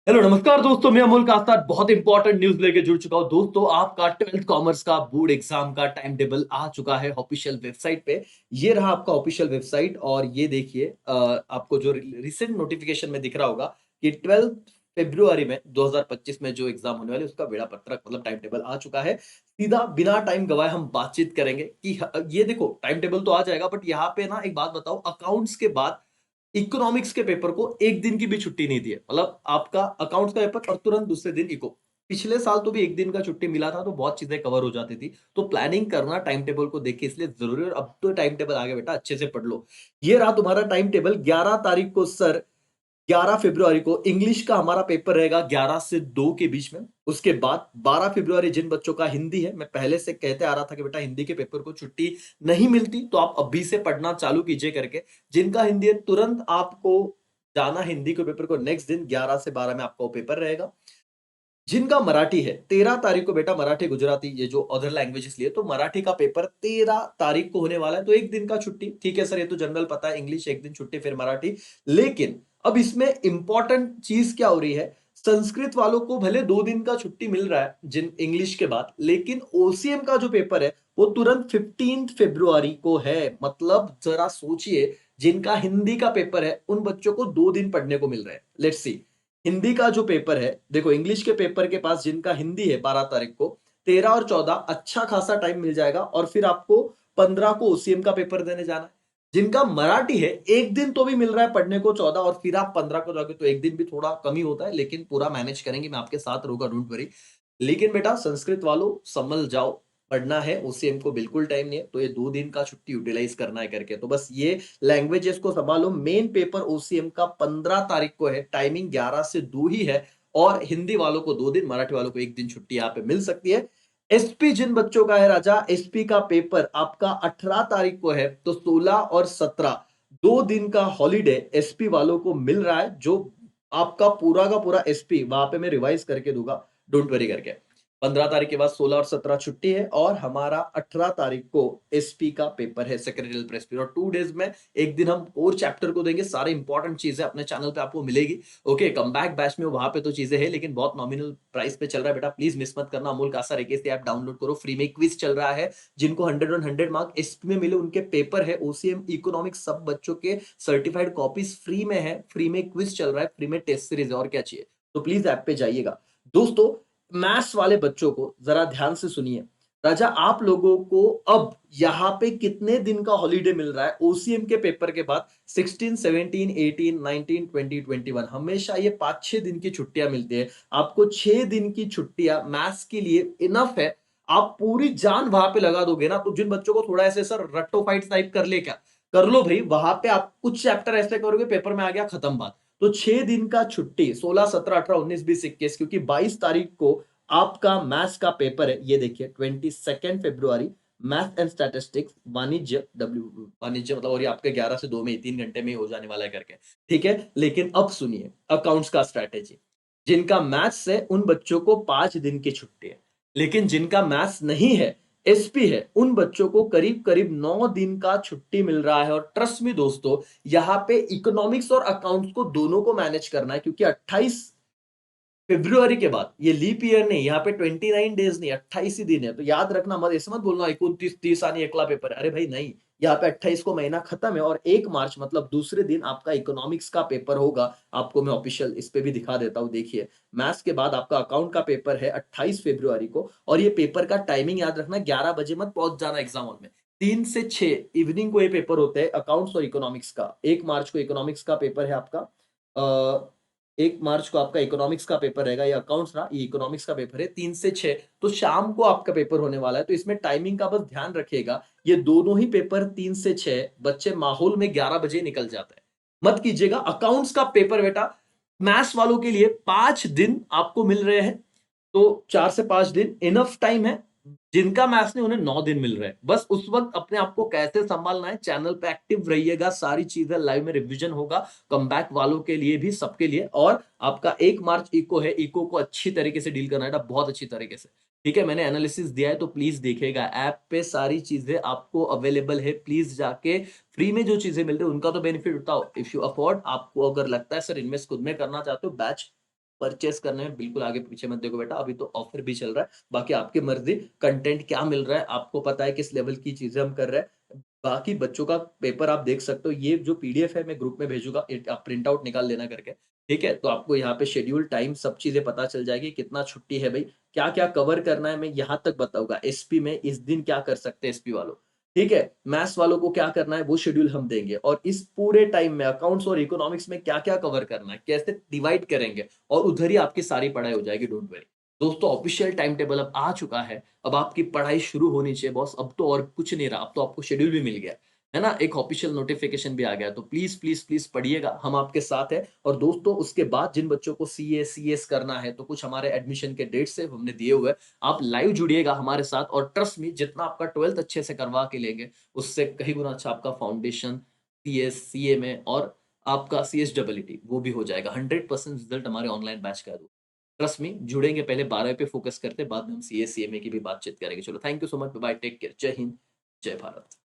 Hello नमस्कार दोस्तों, मैं अमोल कास्तार बहुत इंपॉर्टेंट न्यूज लेके जुड़ चुका हूं। दोस्तों, आपका 12th कॉमर्स का बोर्ड एग्जाम का टाइम टेबल आ चुका है ऑफिशियल वेबसाइट पे। ये रहा आपका ऑफिशियल वेबसाइट और ये देखिए, आपको जो रिसेंट नोटिफिकेशन में दिख रहा होगा कि 12 फरवरी में 2025 में जो एग्जाम होने वाले उसका वेड़ा पत्रक मतलब टाइम टेबल आ चुका है। सीधा बिना टाइम गवाए हम बातचीत करेंगे कि ये देखो, टाइम टेबल तो आ जाएगा, बट यहाँ पे ना एक बात बताओ, अकाउंट्स के बाद इकोनॉमिक्स के पेपर को एक दिन की भी छुट्टी नहीं दी है। मतलब आपका अकाउंट्स का पेपर और तुरंत दूसरे दिन इको। पिछले साल तो भी एक दिन का छुट्टी मिला था तो बहुत चीजें कवर हो जाती थी। तो प्लानिंग करना टाइम टेबल को देख के इसलिए जरूरी है, और अब तो टाइम टेबल आ गया बेटा, अच्छे से पढ़ लो। ये रहा तुम्हारा टाइम टेबल। 11 तारीख को सर, 11 फरवरी को इंग्लिश का हमारा पेपर रहेगा 11 से 2 के बीच में। उसके बाद 12 फरवरी जिन बच्चों का हिंदी है, मैं पहले से कहते आ रहा था कि बेटा हिंदी के पेपर को छुट्टी नहीं मिलती, तो आप अभी से पढ़ना चालू कीजिए करके। जिनका हिंदी है तुरंत आपको जाना हिंदी के पेपर को, नेक्स्ट दिन 11 से 12 में आपका वो पेपर रहेगा। जिनका मराठी है 13 तारीख को बेटा, मराठी गुजराती ये जो अदर लैंग्वेजेस लिए, तो मराठी का पेपर 13 तारीख को होने वाला है, तो एक दिन का छुट्टी। ठीक है सर, ये तो जनरल पता है, इंग्लिश एक दिन छुट्टी फिर मराठी। लेकिन अब इसमें इंपॉर्टेंट चीज क्या हो रही है, संस्कृत वालों को भले 2 दिन का छुट्टी मिल रहा है जिन इंग्लिश के बाद, लेकिन ओसीएम का जो पेपर है वो तुरंत 15 फरवरी को है। मतलब जरा सोचिए, जिनका हिंदी का पेपर है उन बच्चों को 2 दिन पढ़ने को मिल रहे हैं। लेट्स सी, हिंदी का जो पेपर है, देखो इंग्लिश के पेपर के पास जिनका हिंदी है 12 तारीख को, 13 और 14 अच्छा खासा टाइम मिल जाएगा, और फिर आपको 15 को ओसीएम का पेपर देने जाना है। जिनका मराठी है एक दिन तो भी मिल रहा है पढ़ने को 14, और फिर आप 15 को जाओगे तो एक दिन भी थोड़ा कम ही होता है, लेकिन पूरा मैनेज करेंगे, मैं आपके साथ रहूंगा, डोंट वरी। लेकिन बेटा संस्कृत वालों संभल जाओ, पढ़ना है, ओसीएम को बिल्कुल टाइम नहीं है, तो ये 2 दिन का छुट्टी यूटिलाइज करना है करके, तो बस ये लैंग्वेजेस को संभालो। मेन पेपर ओसीएम का 15 तारीख को है, टाइमिंग 11 से 2 ही है, और हिंदी वालों को 2 दिन, मराठी वालों को एक दिन छुट्टी यहाँ पे मिल सकती है। एसपी जिन बच्चों का है राजा, एसपी का पेपर आपका 18 तारीख को है, तो 16 और 17 2 दिन का हॉलीडे एसपी वालों को मिल रहा है। जो आपका पूरा का पूरा एसपी वहां पे मैं रिवाइज करके दूंगा, डोंट वरी करके। 15 तारीख के बाद 16 और 17 छुट्टी है, और हमारा 18 तारीख को एसपी का पेपर है, सेक्रेटरियल प्रेस पी, और 2 डेज में एक दिन हम और चैप्टर को देंगे। सारे इंपॉर्टेंट चीजें अपने चैनल पे आपको मिलेगी। ओके, कम बैक बैच में वहां पे तो चीजें हैं, लेकिन बहुत नॉमिनल प्राइस पे चल रहा है बेटा, प्लीज मिस मत करना। अमोल कासा रेकेसी ऐप डाउनलोड करो, फ्री में क्विज चल रहा है। जिनको 100 मार्क एसपी में मिले उनके पेपर है, ओसीएम इकोनॉमिक्स सब बच्चों के सर्टिफाइड कॉपीज फ्री में है, फ्री में क्विज चल रहा है, फ्री में टेस्ट सीरीज है, और क्या चाहिए। तो प्लीज ऐप पे जाइएगा। दोस्तों, मैथ्स वाले बच्चों को जरा ध्यान से सुनिए। राजा, आप लोगों को अब यहां पे कितने दिन का हॉलीडे मिल रहा है ओसीएम के पेपर के बाद? 16, 17, 18, 19, 20, 21, हमेशा ये 5-6 दिन की छुट्टियां मिलती है। आपको 6 दिन की छुट्टियां मैथ्स के लिए इनफ है। आप पूरी जान वहां पे लगा दोगे ना, तो जिन बच्चों को थोड़ा ऐसे सर रट्टो फाइट टाइप कर ले, क्या कर लो भाई, वहां पे आप कुछ चैप्टर ऐसे करोगे, पेपर में आ गया, खत्म बात। तो 6 दिन का छुट्टी, 16, 17, 18, 19, 20, 21, क्योंकि 22 तारीख को आपका मैथ्स का पेपर है। ये देखिए 22 फरवरी, मैथ एंड स्टैटिस्टिक्स वाणिज्य, डब्ल्यू वाणिज्य मतलब, और ये आपके 11 से 2 में 3 घंटे में ही हो जाने वाला है करके। ठीक है, लेकिन अब सुनिए अकाउंट्स का स्ट्रैटेजी। जिनका मैथ्स है उन बच्चों को 5 दिन की छुट्टी है, लेकिन जिनका मैथ्स नहीं है, एसपी है, उन बच्चों को करीब करीब 9 दिन का छुट्टी मिल रहा है। और ट्रस्ट में दोस्तों, यहां पे इकोनॉमिक्स और अकाउंट्स को दोनों को मैनेज करना है, क्योंकि 28 फरवरी के बाद ये लीप ईयर नहीं, यहाँ पे 29 डेज नहीं, 28 ही दिन है। तो याद रखना, मत ऐसे मत बोलना 29, 30 आनी एकला पेपर है, अरे भाई नहीं। यहाँ पे 28 को महीना खत्म है, और 1 मार्च मतलब दूसरे दिन आपका इकोनॉमिक्स का पेपर होगा। आपको मैं ऑफिशियल इस पे भी दिखा देता हूँ, देखिए। मैथ्स के बाद आपका अकाउंट का पेपर है 28 फरवरी को, और ये पेपर का टाइमिंग याद रखना, 11 बजे मत पहुंच जाना एग्जाम हॉल में। 3 से 6 इवनिंग को ये पेपर होते हैं अकाउंट्स और इकोनॉमिक्स का। 1 मार्च को इकोनॉमिक्स का पेपर है आपका। 1 मार्च को आपका इकोनॉमिक्स का पेपर रहेगा, ये अकाउंट्स रहा, ये इकोनॉमिक्स का पेपर है 3 से 6। तो शाम को आपका पेपर होने वाला है, तो इसमें टाइमिंग का बस ध्यान रखिएगा। ये दोनों ही पेपर 3 से 6, बच्चे माहौल में 11 बजे निकल जाते हैं, मत कीजिएगा। अकाउंट्स का पेपर बेटा मैथ्स वालों के लिए 5 दिन आपको मिल रहे हैं, तो 4 से 5 दिन इनफ टाइम है। जिनका मैथ्स नहीं उन्हें 9 दिन मिल रहे हैं। बस उस वक्त अपने आप को कैसे संभालना है, चैनल पे एक्टिव रहिएगा, सारी चीजें लाइव में रिवीजन होगा, कमबैक वालों के लिए भी, सबके लिए। और आपका 1 मार्च इको है, इको को अच्छी तरीके से डील करना है, बहुत अच्छी तरीके से। ठीक है, मैंने एनालिसिस दिया है, तो प्लीज देखिएगा, ऐप पे सारी चीजें आपको अवेलेबल है, प्लीज जाके फ्री में जो चीजें मिल रही है उनका तो बेनिफिट उठाओ। इफ यू अफोर्ड, आपको अगर लगता है सर इन्वेस्ट खुद में करना चाहते हो, बैच परचेज़ करने में बिल्कुल आगे-पीछे मत देखो बेटा, अभी तो ऑफ़र भी चल रहा है। बाकी आपकी मर्ज़ी, कंटेंट क्या मिल रहा है, आपको पता है किस लेवल की चीज़ें हम कर रहे हैं। बाकी बच्चों का पेपर आप देख सकते हो, ये जो पीडीएफ है मैं ग्रुप में भेजूँगा, आप प्रिंट आउट निकाल लेना करके, ठीक है? तो आपको यहाँ पे शेड्यूल, टाइम सब चीज़ें पता चल जाएगी, कितना छुट्टी है भई, क्या-क्या कवर करना है मैं यहाँ तक बताऊँगा। एसपी में इस दिन क्या कर सकते हैं एसपी वालों, ठीक है? मैथ्स वालों को क्या करना है वो शेड्यूल हम देंगे और इस पूरे टाइम में अकाउंट्स और इकोनॉमिक्स में क्या-क्या कवर करना है, कैसे डिवाइड करेंगे और उधर ही आपकी सारी पढ़ाई हो जाएगी, डोंट वरी। दोस्तों ऑफ़िशियल टाइम टेबल अब आ चुका है, अब आपकी पढ़ाई शुरू होनी चाहिए बॉस, अब तो और कुछ नहीं रहा, अब तो आपको शेड्यूल भी मिल गया है ना? एक ऑफ़िशियल नोटिफ़िकेशन भी आ गया है, तो प्लीज़, प्लीज़, प्लीज़ पढ़िएगा, हम आपके साथ हैं और दोस्तों उसके बाद जिन बच्चों को सीए, सीएस करना है, तो कुछ हमारे एडमिशन के डेट्स हैं, हमने दिए हुए हैं। आप लाइव जुड़िएगा हमारे साथ और ट्रस्ट मी जितना आपका 12th अच्छे से करवा के लेंगे, उससे कहीं गुना अच्छा आपका फाउंडेशन, सीएस, सीए में और आपका सीएसडब्ल्यूटी वो भी हो जाएगा। 100% रिज़ल्ट हमारे ऑनलाइन बैच का है। ट्रस्ट मी जुड़ेंगे पहले 12वीं पे फ़ोकस करते हैं, बाद में हम सीए, सीएमए की भी बातचीत करेंगे। चलो thank you so much, bye bye, take care, जय हिंद, जय भारत।